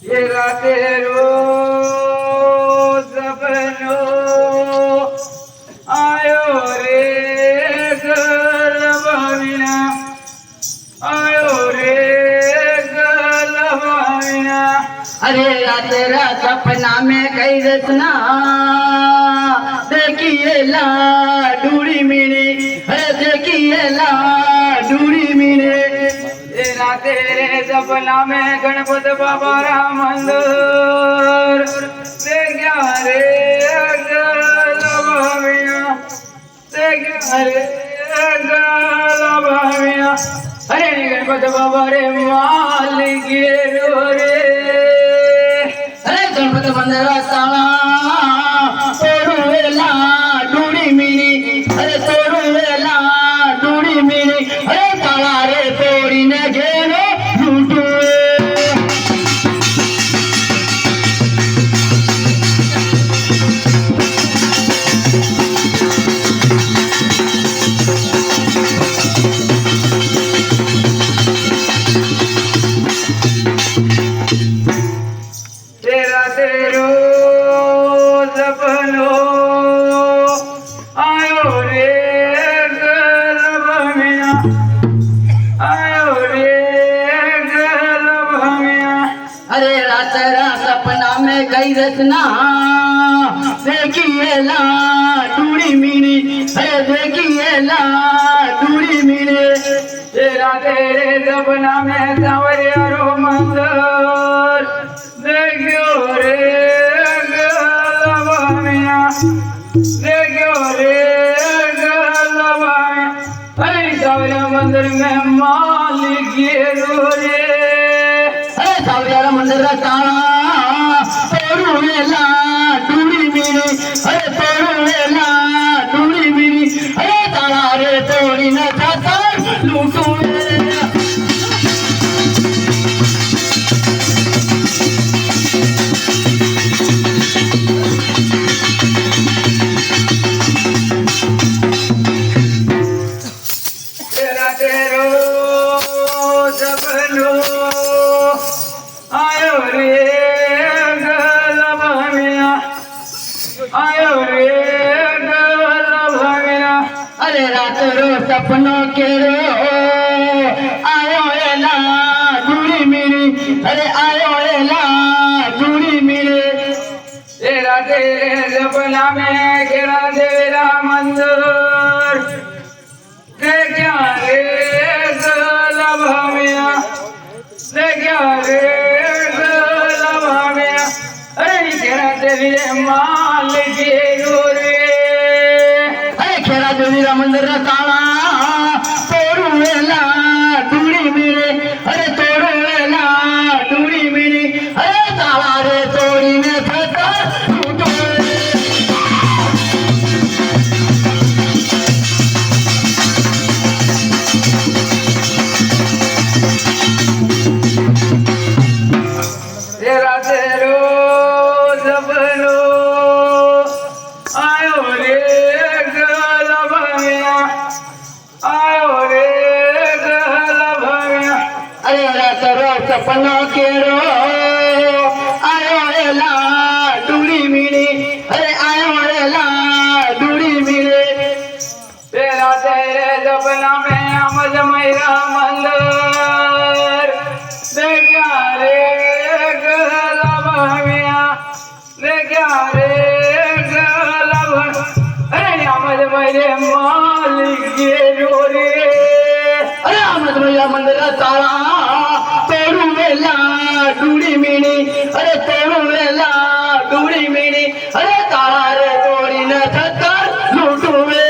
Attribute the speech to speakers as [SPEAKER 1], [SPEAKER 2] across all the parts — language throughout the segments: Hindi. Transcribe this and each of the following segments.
[SPEAKER 1] ये राते रोज सपनो आयो रे गलबाविना आयो रे गलबाविना।
[SPEAKER 2] अरे तेरा सपना में कई रचना देखिए ला डूरी मिली, अरे देखिए ला डूरी मिली।
[SPEAKER 1] तेरा तेरे सपना में गणपत बाबा रा मंदिर देखा रे गलबाविना देखा रे गलबाविना। अरे गणपत बाबा रे मालिक रो रे।
[SPEAKER 2] अरे गणपत मंदिर ताला तोड़ू वेला डूरी मिली, अरे तोड़ू वेला डूरी मिली। अरे ताला रे तोड़ी ने घेरो लूटू।
[SPEAKER 1] तेरा तेरो सपनो आयो रे गलबाविना आयो रे गलबाविना।
[SPEAKER 2] अरे तेरा सपना में गई रचना देखिए ला डूरी मिली, अरे देखिए ला डूरी मिली।
[SPEAKER 1] तेरा तेरे सपना में सांवरिया रो मंदिर देखो रे गलबाविना देखो रे गलबाविना। अरे सांवरिया मंदिर में मालिक रो रे।
[SPEAKER 2] अरे सावरिया मंदिर का ताला तोड़ू वेला डूरी मिली, अरे तोड़ू वेला डूरी मिली। अरे ताला रे तोड़ी न खाता लूटू।
[SPEAKER 1] तेरा तेरो सपनो आयो रे गलबाविना आयो रे गलबाविना।
[SPEAKER 2] अरे रात रो सपनों के रो आयो एला डूरी मिली, अरे आयो एला डूरी मिली।
[SPEAKER 1] तेरा तेरे सपना में गिरा तेरा मंदिर देखा रे गलबाविना देखा रे गलबाविना। अरे गिरा तेरे मालिक रो रे।
[SPEAKER 2] अरे खेरा देवी रा मंदिर रा ताला तोड़ू वेला डूरी मिली, अरे तोड़ू वेला डूरी मिली। अरे ताला रे तोड़ी ने खाता लूटू।
[SPEAKER 1] तेरा तेरो सपनो आयो रे गलबाविना आयो रे गलबाविना।
[SPEAKER 2] अरे रात रो सपनों के रो आयो एला डूरी मिली, अरे आयो एला डूरी मिली।
[SPEAKER 1] तेरा तेरे सपना में अमजमैया मंदिर देखा रे गलबाविना देखा रे गलबाविना। अरे अमजमैया मालिक रो रे।
[SPEAKER 2] अरे अहमद भैया मंदिर का ताला तोड़ू वेला डूरी मिली, अरे तोड़ू वेला डूरी मिली। अरे ताला रे तोड़ी न थकर लूटू वे।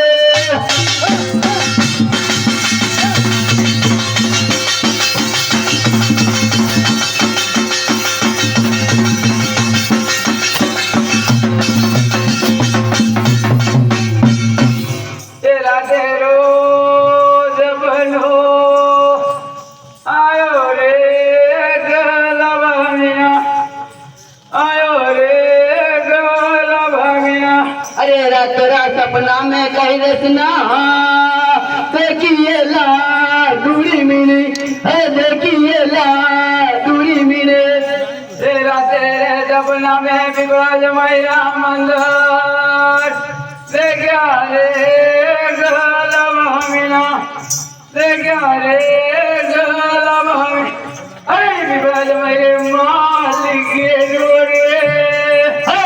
[SPEAKER 1] तेरा तेरो सपनो
[SPEAKER 2] सपना में कही रचना देखिए ला दूरी मिली देखिए ला दूरी मिले
[SPEAKER 1] तेरा तेरे सपना में विराज मैया मंदिर देखा रे गलमीना देखा रे गलमी अरे विराज मेरे मालिक रे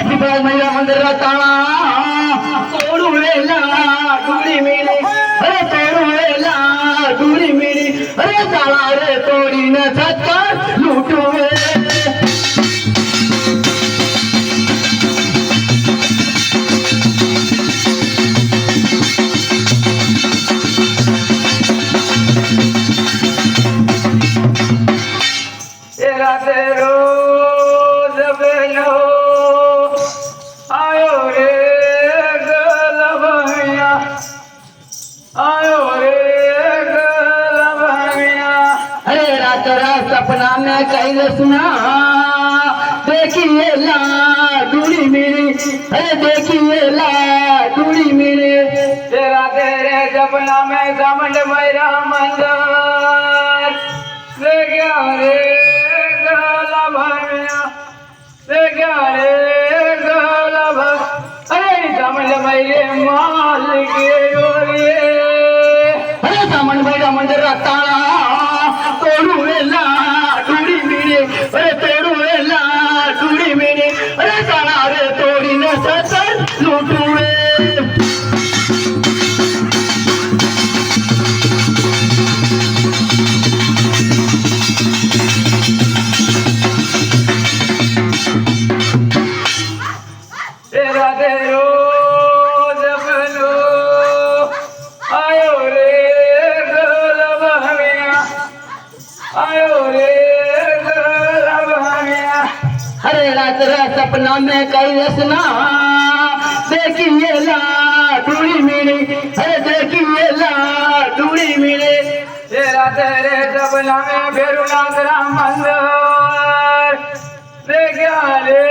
[SPEAKER 2] विराज मैया मंदिर ताला तोड़ू वेला दूरी मिली तोड़ू वेला दूरी मिली अरे ताला रे तोड़ी न सकता लूटू
[SPEAKER 1] तेरा तेरो जबनो आयो रे गलमिया आयो रे गलमिया
[SPEAKER 2] अरे रात रात सपना में कहीं सुना देखिए ला दूरी मेरी अरे देखिए ला दूरी मेरे
[SPEAKER 1] तेरा तेरे सपना में समझ मेरा मंदिर देखा रे गलमिया देखा रे गलमिया अरे समझ मेरे मालिक रे
[SPEAKER 2] अरे समझ मेरा मंदिर ताला तोड़ू वेला दूरी मेरे अरे तोड़ू वेला दूरी मेरे अरे ताला रे तोड़ी न सतर लूटू
[SPEAKER 1] तेरा तेरो जबनो आयो रे गलमिया आयो रे गलमिया
[SPEAKER 2] अरे रात रात सपना में कई रसना देखिए ला दूरी मेरी अरे देखिए ला दूरी मेरे
[SPEAKER 1] तेरा तेरे सपना में भैरवनाथ राम मंदिर देखा रे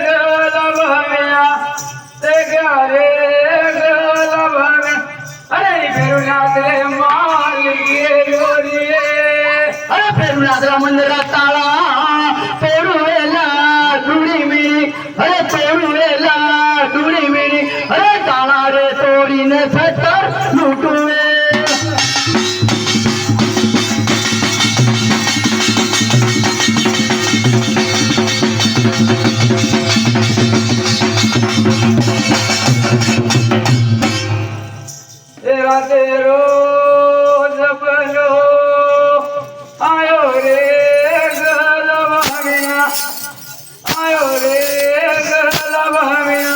[SPEAKER 1] गलमिया देखा रे गलमिया अरे भैरवनाथ रे मालिक रे
[SPEAKER 2] अरे प्रेमनाथ मंदिर ताला तोड़ू वेला दूरी मेरी अरे तोड़ू वेला दूरी मेरी अरे ताला रे तोड़ी न सतर लूटू
[SPEAKER 1] तेरा तेरो जबनो आयो रे गलमिया आयो रे गलमिया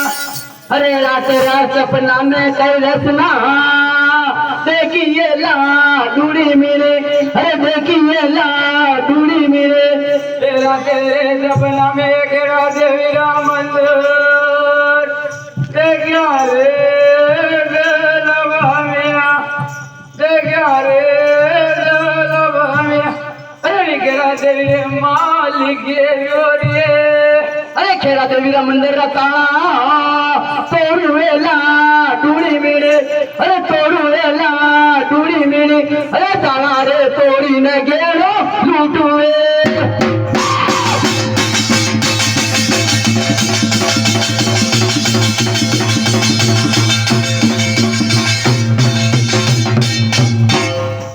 [SPEAKER 2] अरे रात रात सपना में कई रचना देखिए ला दूरी मेरे अरे देखिए ला दूरी मेरे
[SPEAKER 1] तेरा तेरे सपना में घेरा देवी राम मंदिर देखा रे गलमिया देखा रे गलमिया अरे घेरा देवी मालिक रे
[SPEAKER 2] अरे खेड़ा देवी का मंदिर ताला तोड़ू वेला दूरी मेरे अरे तोड़ू वेला दूरी मेरे अरे ताला रे तोड़ी न गेलो लूटू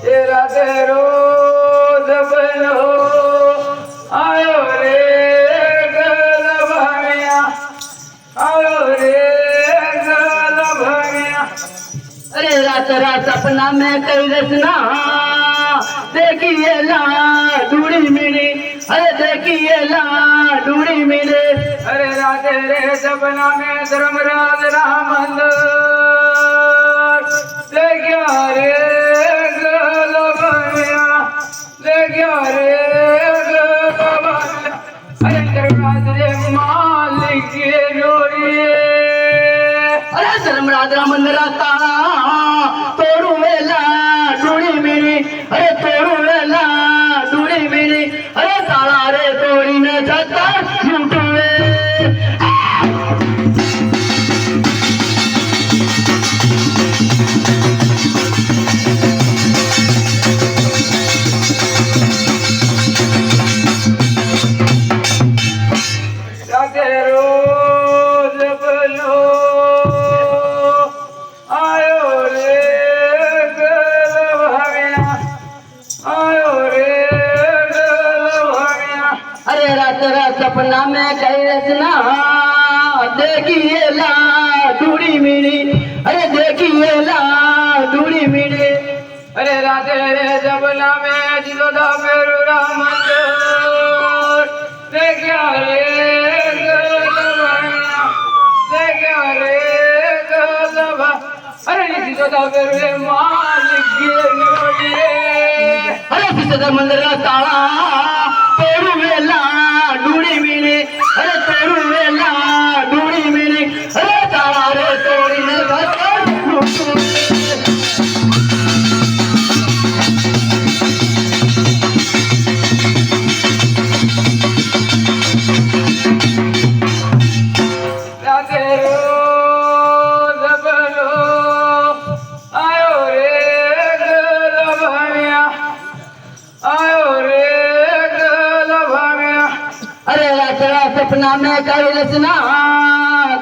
[SPEAKER 1] तेरा तेरो जबनो आयो रे गलमिया आयो रे गलमिया
[SPEAKER 2] अरे रात रात सपना में कई रचना देखिए ला दूरी मेरी अरे देखिए ला दूरी मेरे
[SPEAKER 1] अरे राधे रे सपना में धर्मराज राम मंदिर देखा रे गलमिया देखा रे गलमिया अरे धर्मराज रे मालिक रे
[SPEAKER 2] अरे धर्मराज मंदिर ताला तोड़ू वेला दूरी मेरी अरे तोड़ू वेला दूरी मेरी अरे ताला रे तोड़ी न जाता लूटू सपना में कई रचना देखिए ला दूरी मेरी अरे देखिए ला दूरी मेरी
[SPEAKER 1] अरे राधे रे जबना में जिलो दा मेरू राम देखा रे गलबा देखा रे गलबा अरे जिलो दा मेरू रे मालिक गे
[SPEAKER 2] अरे पिछले मंदिर का ताला तोड़ू वेला डूड़ी मेरी अरे तोड़ू वेला डूड़ी मेरी अरे ताला रे तोड़ी ने सपना में कई रचना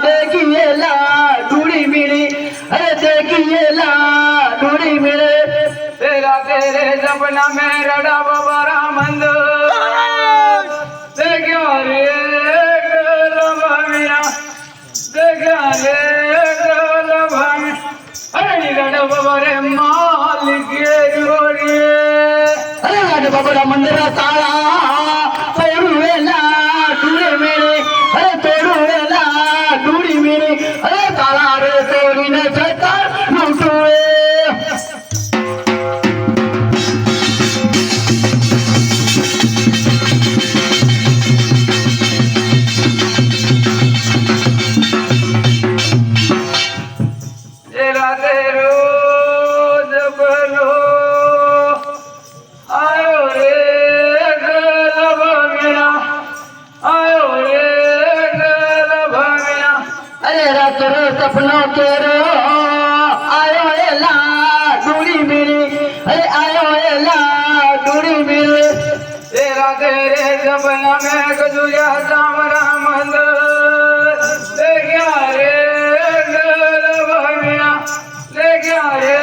[SPEAKER 2] देखिए ला डूड़ी मेरी अरे देखिए ला डूड़ी मेरे
[SPEAKER 1] तेरा तेरे सपना में रड़ा बाबा मंदिर देखा रे गलबा मेरा देखा रे गलबा अरे रड़ा बाबा रे मालिक गे
[SPEAKER 2] अरे राजा बाबा रा मंदिर ताला तोड़ू वेला डूड़ी मेरे अरे तोड़ू वेला डूड़ी मेरे अरे ताला रे तोड़ी ने छतर लूटुए
[SPEAKER 1] तेरा तेरो जबलो आयो रे गलबा मेरा आयो रे गलबा मेरा
[SPEAKER 2] अरे रात रो सपनों के रो आयो एला डूड़ी मेरी अरे आयो एला डूड़ी मेरी
[SPEAKER 1] तेरा तेरे सपना में गजुया सामरा मंदिर देखा रे गलबा मेरा देखा रे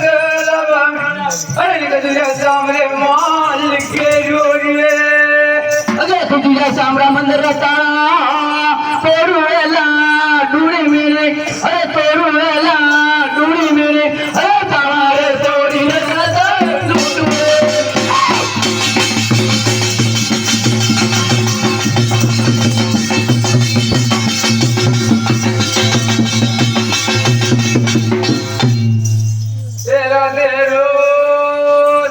[SPEAKER 1] गलबा मेरा अरे गजुया सामरे मालिक के जोड़िए
[SPEAKER 2] अरे तुझे सामरा मंदिर रता तोड़ू वेला डूड़ी मेरे अरे तोड़ू वेला डूड़ी मेरे अरे ताला रे तोड़ी ने छतर लूटुए
[SPEAKER 1] तेरा तेरो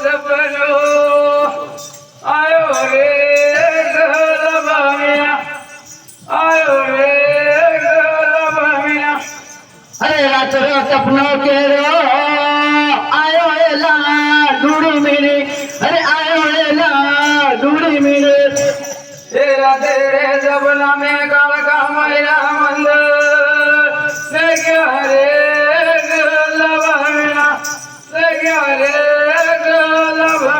[SPEAKER 1] सपनो आयो रे गलबा मेरा आयो रे गलबा मेरा
[SPEAKER 2] अरे रात रो सपनों के रो आयो एला डूड़ी मेरे अरे आयो एला डूड़ी मेरे
[SPEAKER 1] तेरा तेरे सपना में काल का मैरा मंदिर देखा रे गलबा मेरा देखा रे गलबा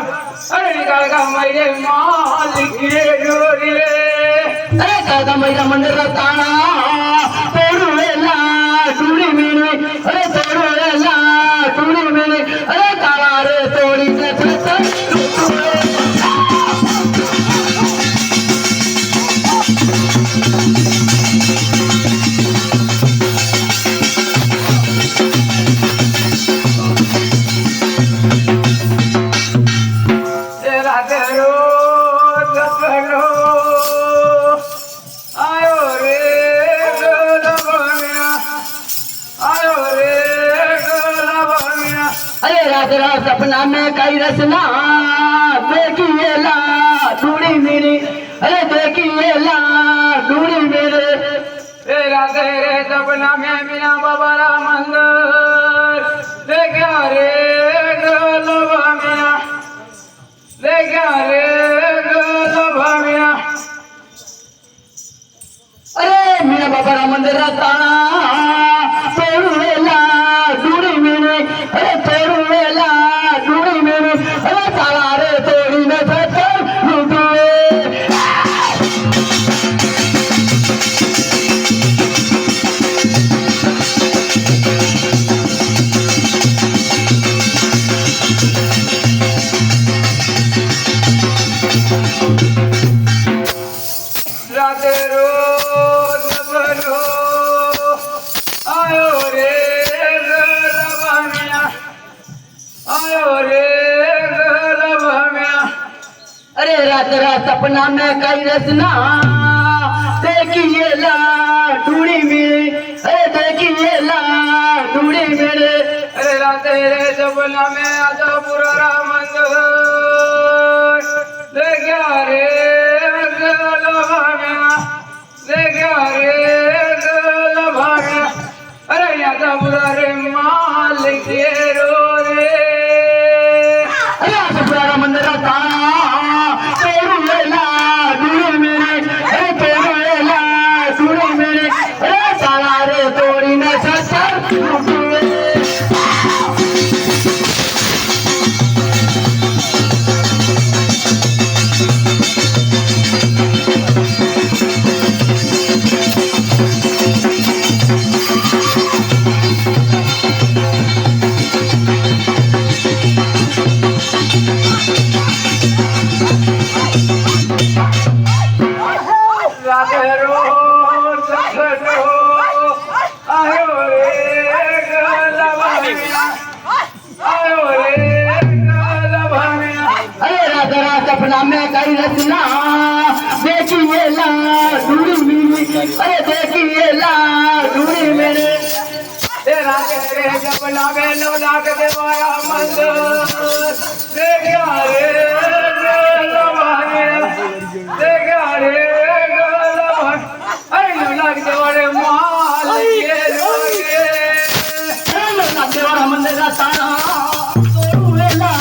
[SPEAKER 1] अरे काल का मैरे मालिक के जोड़िए
[SPEAKER 2] अरे दादा मेरा मंदिर का ताला तोड़ू वेला डूड़ी मेरे अरे तोड़ू वेला डूड़ी मेरे अरे ताला रे तोड़ी ने छतर लूटुए
[SPEAKER 1] तेरा तेरो सपनो आयो रे गलबा मेरा आयो रे गलबा मेरा
[SPEAKER 2] अरे रात रात सपना में कई रचना देखिए ला डूड़ी मेरी अरे देखिए ला डूड़ी मेरे
[SPEAKER 1] तेरा तेरे सपना में बिना बाबा रा मंदिर देखा रे गलबा मेरा देखा रे गलबा मेरा
[SPEAKER 2] अरे मेरा बाबा रा मंदिर रा ताला तोड़ू वेला डूड़ी मेरे अरे तोड़ू वेला डूड़ी मेरे अरे ताला रे तोड़ी ने छतर लूटुए अरे रात रात सपना में कई रचना देखिए ला डूड़ी मेरे, अरे देखिए ला डूड़ी मेरे।
[SPEAKER 1] अरे रात रे सपना में आता पुराना मंदिर देखा रे गलभाना, देखा रे गलभाना। अरे यादा बुरा रे माल के रो रे।
[SPEAKER 2] अरे आज पुराना मंदिर था तेरू वेला डूड़ी मेरे, अरे तेरू वेला डूड़ी मेरे। अरे साला रे तोड़ी न ससर सपना में कई रचना देखिए ला डूड़ी मेरी, अरे देखिए ला डूड़ी मेरे।
[SPEAKER 1] तेरा तेरे सपना में 9 लाख देवारा मंदिर देखा रे गलभाना, देखा रे गलभाना। अरे 9 लाख देवारे माल के रो रे।
[SPEAKER 2] 9 लाख देवारा मंदिर का तारा तोरू वेला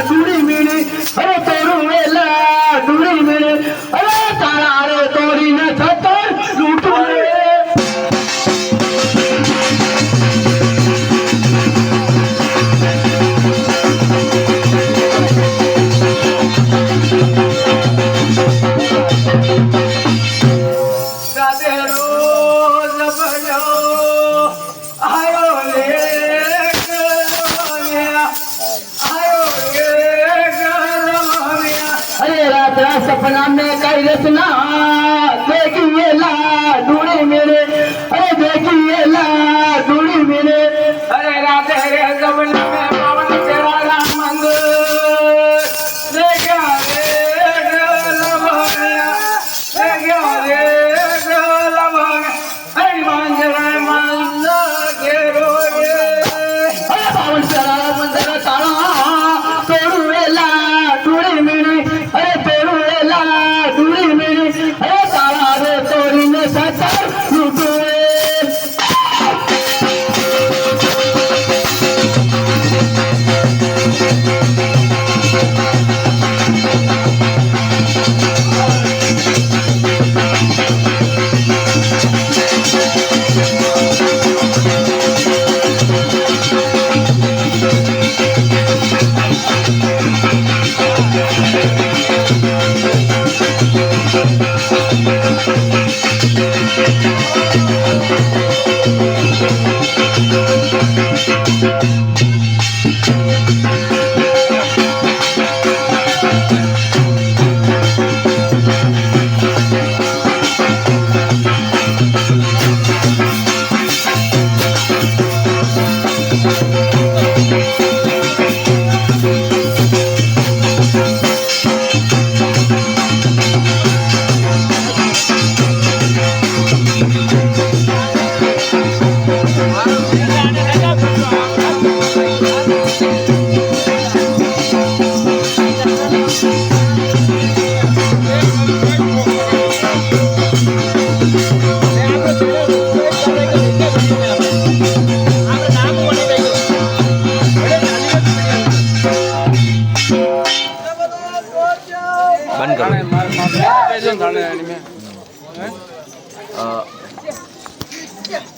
[SPEAKER 2] डूड़ी मेरी, अरे तोरू वेला डूड़ी मेरे। अरे तारा रे तोड़ी न सतर लूटू रे।
[SPEAKER 1] राधे रोज बनो आयो रे गलभाना, आयो रे गलभाना।
[SPEAKER 2] अरे रात रात सपना में कई रचना देखिए ला डूड़ी मेरे, अरे देखिए ला डूड़ी मेरे।
[SPEAKER 1] अरे राधे रे सपना में पावन तेरा राम मंदिर देखा रे गलभाना, देखा रे गलभाना। अरे मंदिर मंदिर के रो रे।
[SPEAKER 2] अरे पावन तेरा मंदिर ताला तोरू वेला डूड़ी मेरी, अरे तोरू वेला डूड़ी मेरी। अरे ताला रे तोड़ी ने सतर लूटू रे।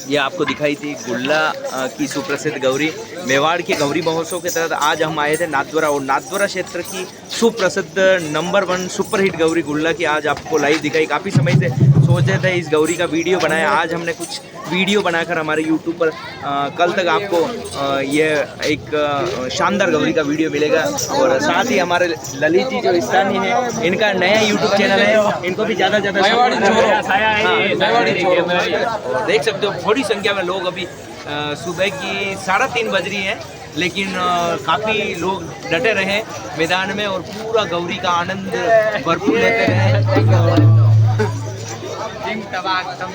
[SPEAKER 3] ये आपको दिखाई थी गुल्ला की सुप्रसिद्ध गौरी। मेवाड़ के गौरी महोत्सव के तहत आज हम आए थे नाथद्वारा, और नाथद्वारा क्षेत्र की सुप्रसिद्ध नंबर 1 सुपरहिट गौरी गुल्ला की आज आपको लाइव दिखाई। काफ़ी समय से सोचे थे इस गौरी का वीडियो बनाया, आज हमने कुछ वीडियो बनाकर हमारे यूट्यूब पर कल तक आपको ये एक शानदार गौरी का वीडियो मिलेगा। और साथ ही हमारे ललित जी जो स्थानीय है, इनका नया यूट्यूब चैनल है, इनको भी ज़्यादा से ज़्यादा देख सकते हो। थोड़ी संख्या में लोग अभी सुबह की 3:30 बज रही हैं लेकिन काफ़ी लोग डटे रहे मैदान में और पूरा गौरी का आनंद भरपूर लेते रहे।
[SPEAKER 1] Ting tabak tam